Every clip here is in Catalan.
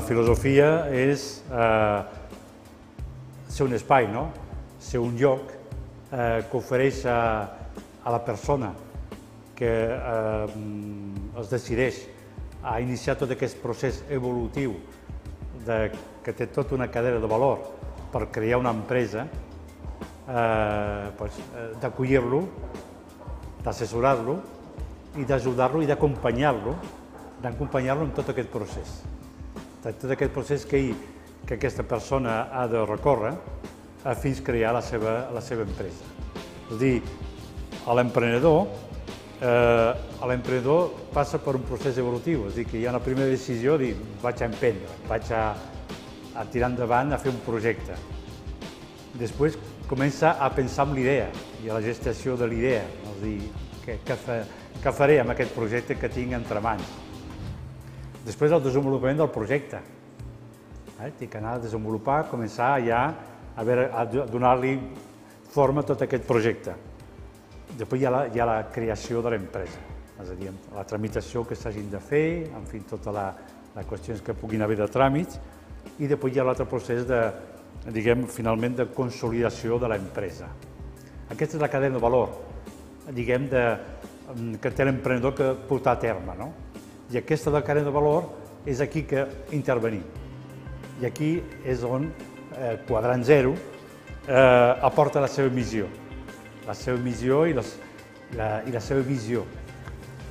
la filosofia és ser un espai, ser un lloc que ofereix a la persona que es decideix a iniciar tot aquest procés evolutiu que té tota una cadena de valor per crear una empresa, d'acollir-lo, d'assessorar-lo i d'ajudar-lo i d'acompanyar-lo en tot aquest procés. Tot aquest procés que aquesta persona ha de recórrer fins a crear la seva empresa. És a dir, l'emprenedor passa per un procés evolutiu, és a dir, que hi ha una primera decisió de dir vaig a emprendre, vaig a tirar endavant, a fer un projecte. Després comença a pensar en l'idea i a la gestació de l'idea, és a dir, què faré amb aquest projecte que tinc entre mans. Després el desenvolupament del projecte. Tinc d'anar a desenvolupar, començar ja a donar-li forma a tot aquest projecte. Després hi ha la creació de l'empresa, és a dir, la tramitació que s'hagin de fer, en fi, totes les qüestions que puguin haver de tràmits, i després hi ha l'altre procés finalment, de consolidació de l'empresa. Aquesta és la cadena de valor, que té l'emprenedor que portar a terme, I aquesta cadena de valor és aquí que intervenim. I aquí és on Quadrant Zero aporta la seva missió. La seva missió i la seva visió.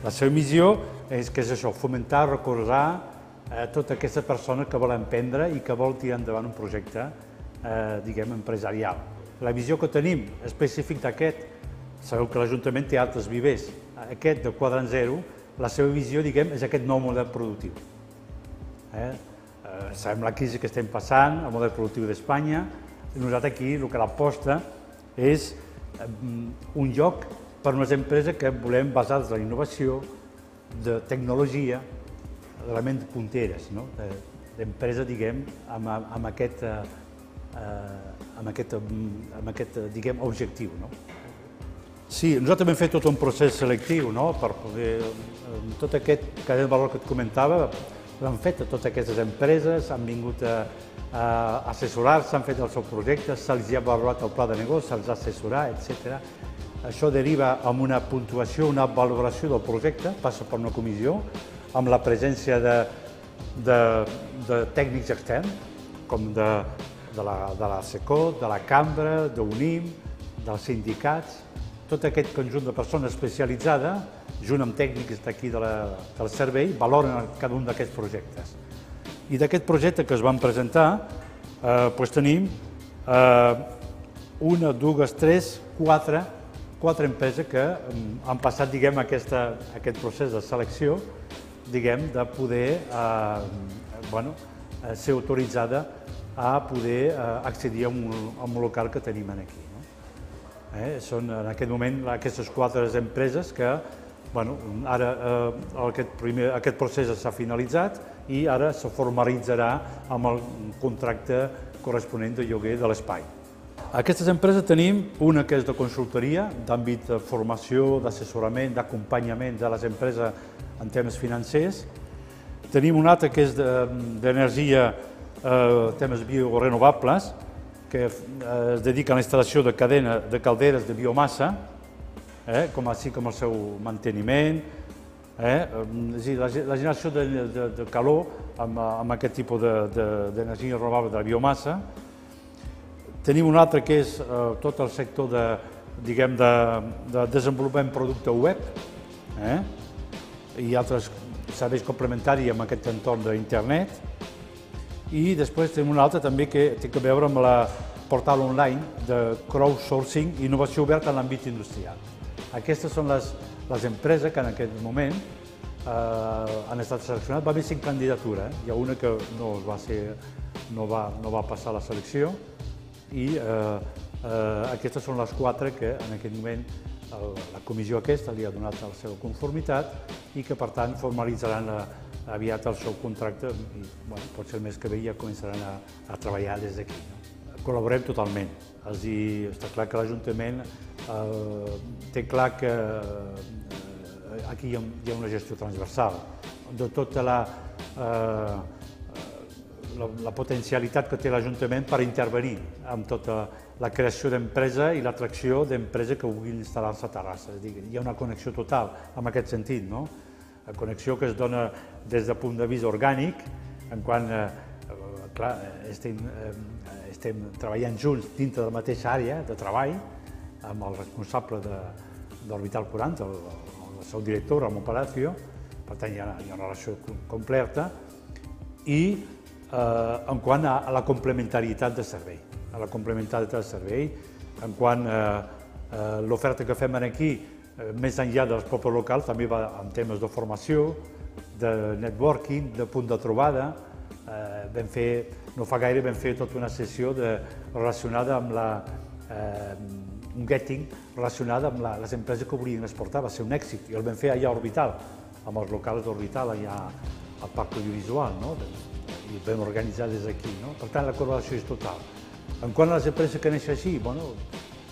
La seva missió és això, fomentar, recolzar tota aquesta persona que vol emprendre i que vol tirar endavant un projecte, empresarial. La visió que tenim específic d'aquest, sabeu que l'Ajuntament té altres vivers. Aquest de Quadrant Zero, la seva visió, és aquest nou model productiu. Sabem la crisi que estem passant, el model productiu d'Espanya, i nosaltres aquí el que l'aposta és un lloc per a unes empreses que volem basades en la innovació, de tecnologia, d'elements punteres, d'empresa, amb aquest objectiu. Sí, nosaltres hem fet tot un procés selectiu per poder... Tot aquest cadena de valor que et comentava l'han fet a totes aquestes empreses, han vingut a assessorar-se, han fet el seu projecte, se'ls ha valorat el pla de negoci, se'ls ha assessorat, etc. Això deriva en una puntuació, una valoració del projecte, passa per una comissió, amb la presència de tècnics externs, com de la SECO, de la Cambra, d'UNIM, dels sindicats, tot aquest conjunt de persones especialitzades, junt amb tècnics d'aquí del servei, valoren cada un d'aquests projectes. I d'aquest projecte que es van presentar, tenim una, dues, tres, quatre empreses que han passat aquest procés de selecció, de poder ser autoritzada a poder accedir a un local que tenim aquí. Són en aquest moment aquestes quatre empreses que ara aquest procés s'ha finalitzat i ara se formalitzarà amb el contracte corresponent de lloguer de l'espai. Aquestes empreses tenim una que és de consultoria, d'àmbit de formació, d'assessorament, d'acompanyament de les empreses en temes financers. Tenim una altra que és d'energia, temes biorenovables, que es dedica a la instal·lació de calderes de biomassa, així com el seu manteniment, la generació de calor amb aquest tipus d'energia renovable de la biomassa. Tenim un altre que és tot el sector de desenvolupament producte web i altres serveis complementaris amb aquest entorn d'internet. I després tenim un altre també que té a veure amb el portal online de crowdsourcing i innovació oberta en l'àmbit industrial. Aquestes són les empreses que en aquest moment han estat seleccionades. Va haver 5 candidatures, hi ha una que no va passar la selecció i aquestes són les 4 que en aquest moment la comissió aquesta li ha donat la seva conformitat i que per tant formalitzaran aviat el seu contracte i potser el mes que ve ja començaran a treballar des d'aquí. Col·laborem totalment, és a dir, està clar que l'Ajuntament té clar que aquí hi ha una gestió transversal de tota la potencialitat que té l'Ajuntament per intervenir en tota la creació d'empresa i l'atracció d'empresa que vulguin instal·lar-se a Terrassa. És a dir, hi ha una connexió total en aquest sentit, no? La connexió que es dona des del punt de vista orgànic, en quan, clar, estem treballant junts dintre de la mateixa àrea de treball, amb el responsable d'Orbital 40, el seu director, Ramon Palacio, per tant hi ha una relació completa, i en quant a la complementarietat de servei. A la complementarietat de servei, en quant a l'oferta que fem aquí, més enllà dels pobles locals, també va en temes de formació, de networking, de punt de trobada. No fa gaire vam fer tota una sessió relacionada amb un getting relacionada amb les empreses que volien exportar. Va ser un èxit i el vam fer allà a Orbital, amb els locals d'Orbital, allà al Parc Audiovisual, i el vam organitzar des d'aquí. Per tant, la correlació és total. En quant a les empreses que neixen així,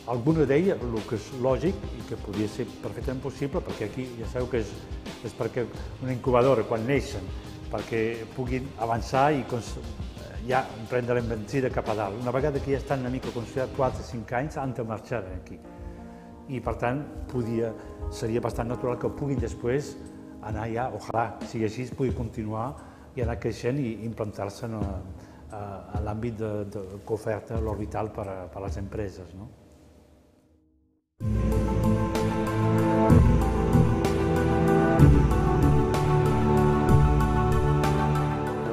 alguna d'elles, el que és lògic i que podria ser perfectament possible, perquè aquí ja sabeu que és perquè una incubadora, quan neixen, perquè puguin avançar i ja prendre l'embenzida cap a dalt. Una vegada que ja estan una mica considerats 4 o 5 anys, han de marxar d'aquí. I per tant, seria bastant natural que puguin després anar ja, ojalà sigui així, pugui continuar i anar creixent i implantar-se a l'àmbit que oferta l'Orbital per a les empreses.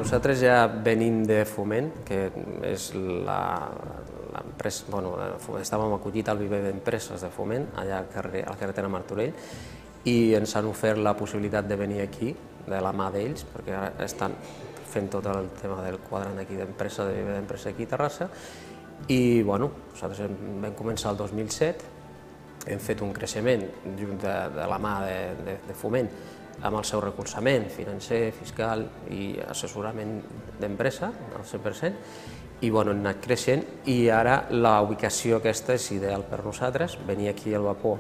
Nosaltres ja venim de Foment, que és l'empresa, estàvem acollits al viver d'empreses de Foment, allà a la carretera Martorell, i ens han ofert la possibilitat de venir aquí, de la mà d'ells, perquè ara estan fent tot el tema del quadrant aquí d'empresa, de viver d'empresa aquí a Terrassa, i nosaltres vam començar el 2007, hem fet un creixement de la mà de Foment, amb el seu recolzament financer, fiscal i assessorament d'empresa, al 100%, i hem anat creixent, i ara la ubicació aquesta és ideal per nosaltres. Venir aquí al vapor,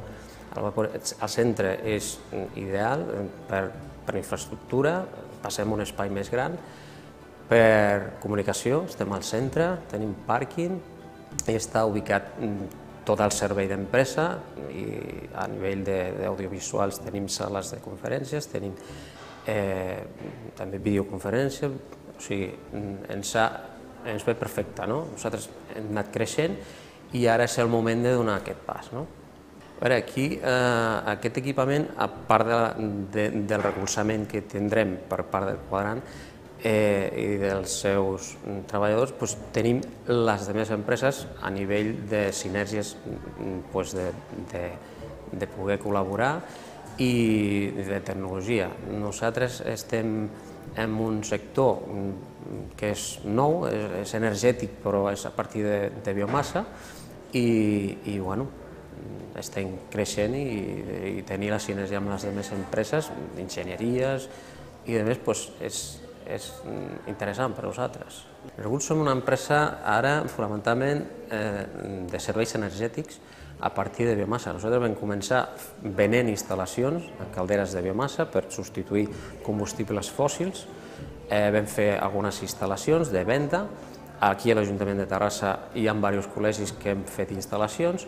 al centre és ideal per infraestructura, passem un espai més gran, per comunicació, estem al centre, tenim pàrquing, i està ubicat tot el servei d'empresa, i a nivell d'audiovisuals tenim sales de conferències, tenim també videoconferència, o sigui, ens ve perfecte, no? Nosaltres hem anat creixent i ara és el moment de donar aquest pas, no? A veure, aquí, aquest equipament, a part del recolzament que tindrem per part del quadrant, i dels seus treballadors, tenim les altres empreses a nivell de sinergies de poder col·laborar i de tecnologia. Nosaltres estem en un sector que és nou, és energètic, però és a partir de biomassa, i estem creixent i tenir la sinergia amb les altres empreses, d'enginyeries i a més és interessant per a nosaltres. Regut som una empresa ara fonamentalment de serveis energètics a partir de biomassa. Nosaltres vam començar venent instal·lacions en calderes de biomassa per substituir combustibles fòssils. Vam fer algunes instal·lacions de venda. Aquí a l'Ajuntament de Terrassa hi ha diversos col·legis que hem fet instal·lacions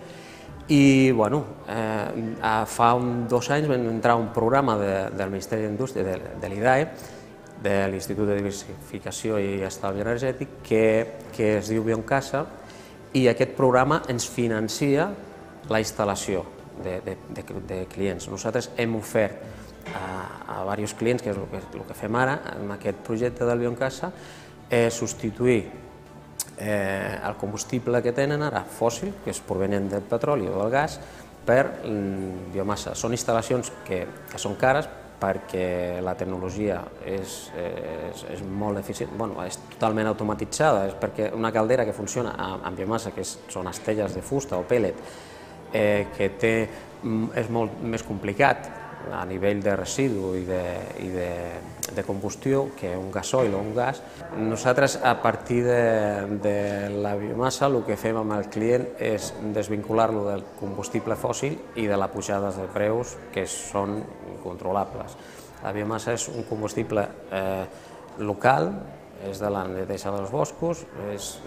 i fa 2 anys vam entrar a un programa del Ministeri d'Indústria, de l'IDAE, de l'Institut de Diversificació i Estalvi Energètic, que es diu Bioncasa, i aquest programa ens financia la instal·lació de clients. Nosaltres hem ofert a diversos clients, que és el que fem ara, amb aquest projecte del Bioncasa, substituir el combustible que tenen ara, fòssil, que és provenent del petroli o del gas, per biomassa. Són instal·lacions que són cares, perquè la tecnologia és molt eficient, és totalment automatitzada, és perquè una caldera que funciona amb biomassa, que són estelles de fusta o pellet, que és molt més complicat a nivell de residu i de combustió que un gasoil o un gas. Nosaltres, a partir de la biomassa, el que fem amb el client és desvincular-lo del combustible fòssil i de la pujada de preus que són incontrolables. La biomassa és un combustible local, és de la neteja dels boscos, es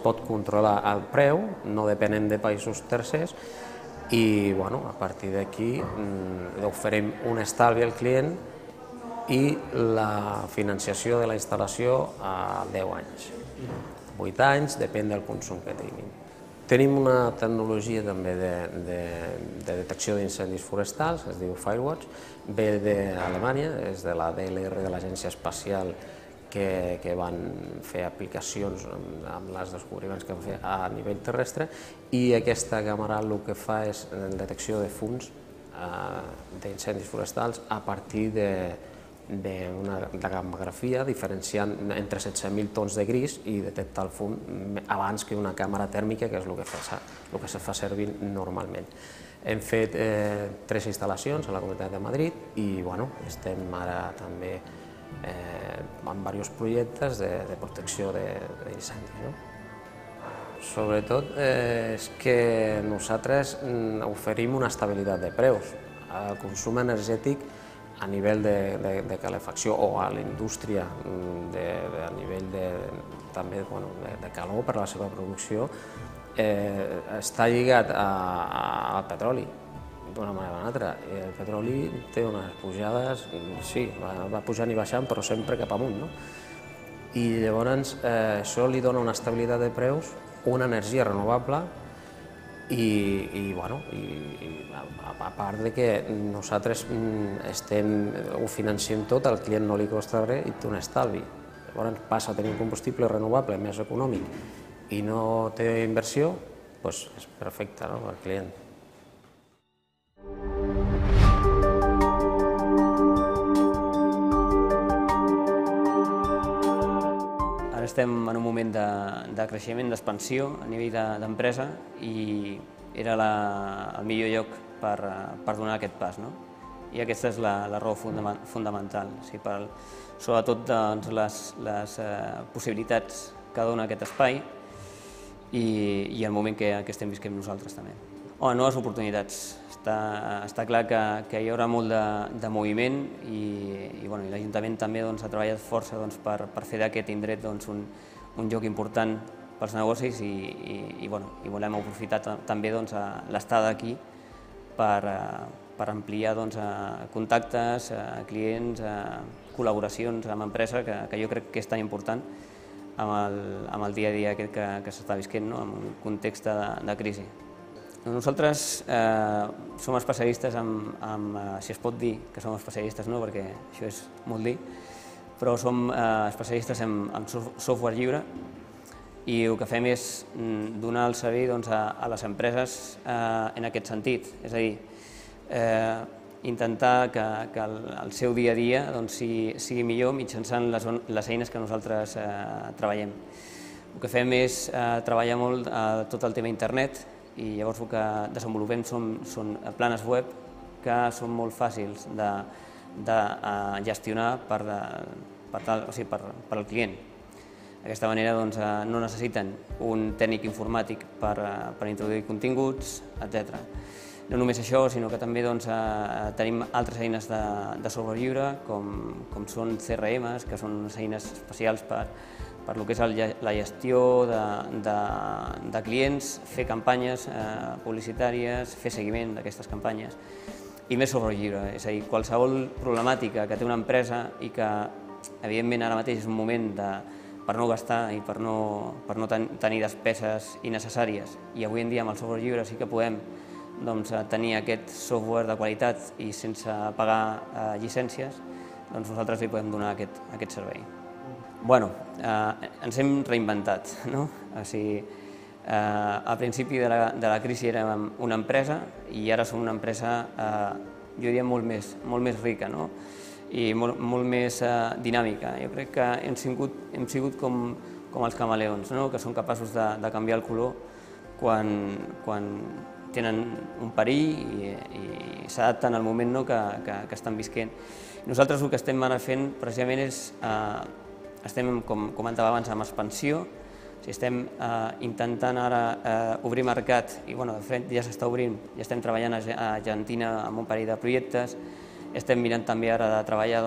pot controlar el preu, no depenent de països tercers, i a partir d'aquí oferim un estalvi al client i la financiació de la instal·lació a 10 anys. 8 anys, depèn del consum que tinguin. Tenim una tecnologia també de detecció d'incendis forestals, que es diu Firewatch, ve d'Alemanya, és de la DLR de l'Agència Espacial, que van fer aplicacions amb els descobriments que van fer a nivell terrestre, i aquesta càmera el que fa és detecció de fums d'incendis forestals a partir d'una gammagrafia diferenciant entre 16.000 tons de gris i detectar el fum abans que una càmera tèrmica, que és el que se fa servir normalment. Hem fet 3 instal·lacions a la Comunitat de Madrid i estem ara també en diversos projectes de protecció d'incendis. Sobretot és que nosaltres oferim una estabilitat de preus. El consum energètic a nivell de calefacció o a la indústria a nivell també de calor per a la seva producció està lligat al petroli d'una manera o d'una altra. El petroli té unes pujades, sí, va pujant i baixant, però sempre cap amunt. I llavors això li dona una estabilitat de preus, una energia renovable i a part de que nosaltres ho financiem tot, al client no li costa res i té un estalvi. Llavors passa a tenir un combustible renovable més econòmic i no té inversió, doncs és perfecte per al client. Ara estem en un moment de creixement, d'expansió a nivell d'empresa i era el millor lloc per donar aquest pas. I aquesta és la raó fundamental, sobretot les possibilitats que dona aquest espai i el moment que estem visquent nosaltres també. Noves oportunitats. Està clar que hi haurà molt de moviment i l'Ajuntament també ha treballat força per fer d'aquest indret un lloc important pels negocis i volem aprofitar també l'estada aquí per ampliar contactes, clients, col·laboracions amb empresa, que jo crec que és tan important amb el dia a dia aquest que s'està visquent en un context de crisi. Nosaltres som especialistes si es pot dir que som especialistes, perquè això és molt dir, però som especialistes en software lliure i el que fem és donar el servei a les empreses en aquest sentit, és a dir, intentar que el seu dia a dia sigui millor mitjançant les eines que nosaltres treballem. El que fem és treballar molt tot el tema internet i llavors el que desenvolupem són planes web que són molt fàcils de gestionar per al client. D'aquesta manera no necessiten un tècnic informàtic per introduir continguts, etc. No només això, sinó que també tenim altres eines de software lliure, com són CRMs, que són unes eines especials per el que és la gestió de clients, fer campanyes publicitàries, fer seguiment d'aquestes campanyes i més software lliure. És a dir, qualsevol problemàtica que té una empresa i que, evidentment, ara mateix és un moment per no gastar i per no tenir despeses innecessàries, i avui en dia amb el software lliure sí que podem tenir aquest software de qualitat i sense pagar llicències, nosaltres li podem donar aquest servei. Ens hem reinventat. Al principi de la crisi érem una empresa i ara som una empresa, jo diria, molt més rica i molt més dinàmica. Jo crec que hem sigut com els camaleons, que són capaços de canviar el color quan tenen un perill i s'adapten al moment que estan visquent. Nosaltres el que estem ara fent precisament és, estem, com comentava abans, amb expansió, estem intentant ara obrir mercat i de fet ja s'està obrint, ja estem treballant a Argentina amb un parell de projectes, estem mirant també ara de treballar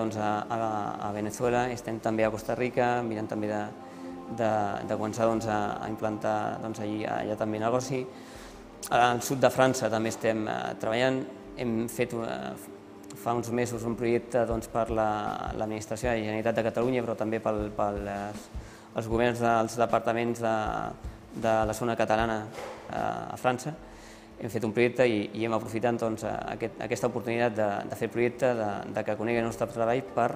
a Venezuela, estem també a Costa Rica, mirant també de començar a implantar allà també negoci. Al sud de França també estem treballant, hem fet fa uns mesos un projecte per l'administració de la Generalitat de Catalunya, però també pels governs dels departaments de la zona catalana a França. Hem fet un projecte i hem aprofitat aquesta oportunitat de fer projecte, de que conegui el nostre treball per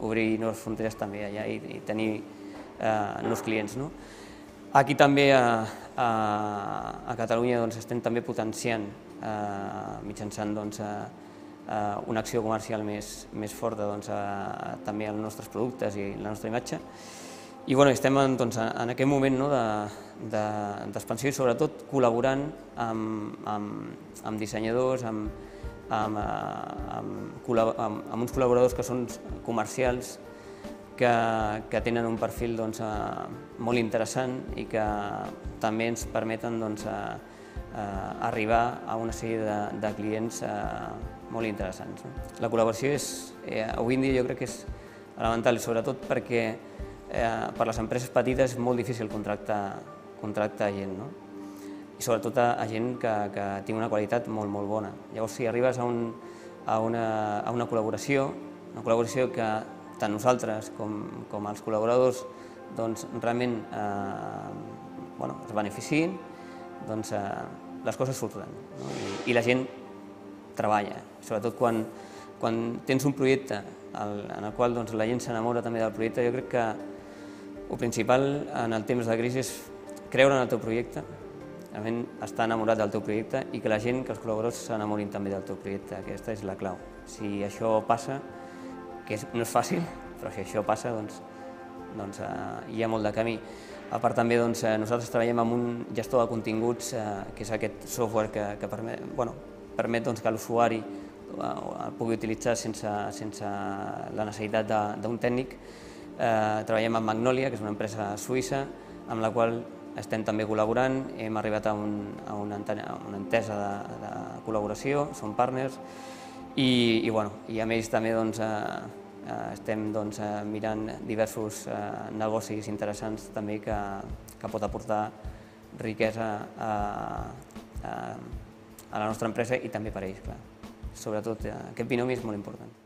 obrir noves fronteres també allà i tenir nous clients. Aquí també a Catalunya estem també potenciant mitjançant una acció comercial més forta també als nostres productes i la nostra imatge. I estem en aquest moment d'expansió i sobretot col·laborant amb dissenyadors, amb uns col·laboradors que són comercials, que tenen un perfil molt interessant i que també ens permeten arribar a una sèrie de clients molt interessants. La col·laboració avui en dia jo crec que és elemental, sobretot perquè per les empreses petites és molt difícil contractar gent, i sobretot a gent que tingui una qualitat molt bona. Llavors, si arribes a una col·laboració que tant nosaltres com els col·laboradors realment es beneficiïn, les coses surten i la gent treballa. Sobretot quan tens un projecte en el qual la gent s'enamora també del projecte, jo crec que el principal en el temps de crisi és creure en el teu projecte, realment estar enamorat del teu projecte i que la gent, que els col·laboradors s'enamorin també del teu projecte. Aquesta és la clau. Si això passa, que no és fàcil, però si això passa, hi ha molt de camí. A part també nosaltres treballem amb un gestor de continguts, que és aquest software que permet que l'usuari el pugui utilitzar sense la necessitat d'un tècnic. Treballem amb Magnolia, que és una empresa suïssa, amb la qual estem també col·laborant, hem arribat a una entesa de col·laboració, som partners, i amb ells també estem mirant diversos negocis interessants també que pot aportar riquesa a la nostra empresa i també per a ells, clar. Sobretot aquest binomi és molt important.